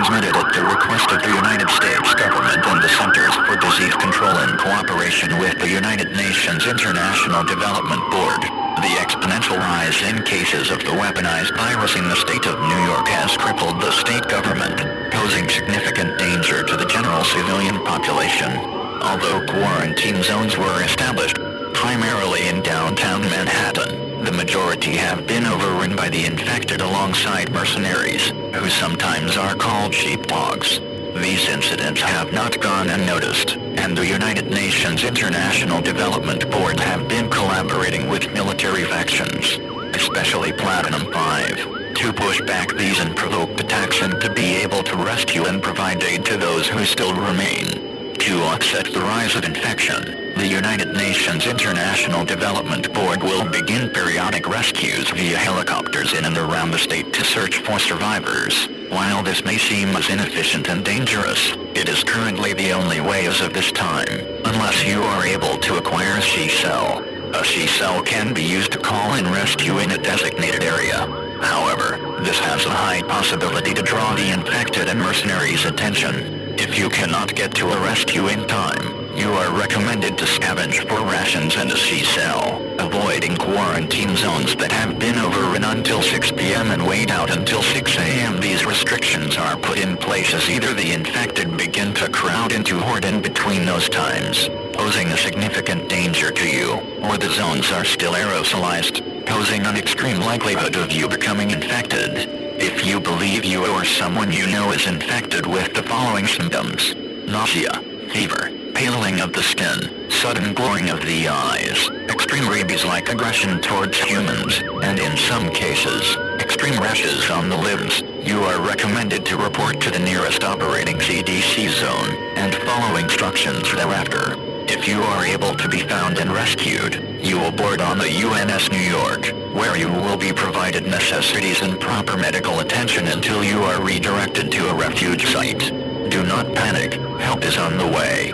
transmitted at the request of the United States government and the Centers for Disease Control in cooperation with the United Nations International Development Board. The exponential rise in cases of the weaponized virus in the state of New York has crippled the state government, posing significant danger to the general civilian population. Although quarantine zones were established, primarily in downtown Manhattan, the majority have been overrun by the infected alongside mercenaries, who sometimes are called sheepdogs. These incidents have not gone unnoticed, and the United Nations International Development Board have been collaborating with military factions, especially Platinum 5, to push back these unprovoked attacks and to be able to rescue and provide aid to those who still remain. To offset the rise of infection, the United Nations International Development Board will begin periodic rescues via helicopters in and around the state to search for survivors. While this may seem as inefficient and dangerous, it is currently the only way as of this time, unless you are able to acquire a she-cell. A she-cell can be used to call in rescue in a designated area. However, this has a high possibility to draw the infected and mercenaries' attention. If you cannot get to a rescue in time, you are recommended to scavenge for rations and a she-cell, avoiding quarantine zones that have been overrun until 6 p.m. and wait out until 6 a.m. These restrictions are put in place as either the infected begin to crowd into horde in between those times, posing a significant danger to you, or the zones are still aerosolized, posing an extreme likelihood of you becoming infected. If you believe you or someone you know is infected with the following symptoms: nausea, fever, paling of the skin, sudden glowing of the eyes, extreme rabies-like aggression towards humans, and in some cases, extreme rashes on the limbs, you are recommended to report to the nearest operating CDC zone, and follow instructions thereafter. If you are able to be found and rescued, you will board on the UNS New York, where you will be provided necessities and proper medical attention until you are redirected to a refuge site. Do not panic, help is on the way.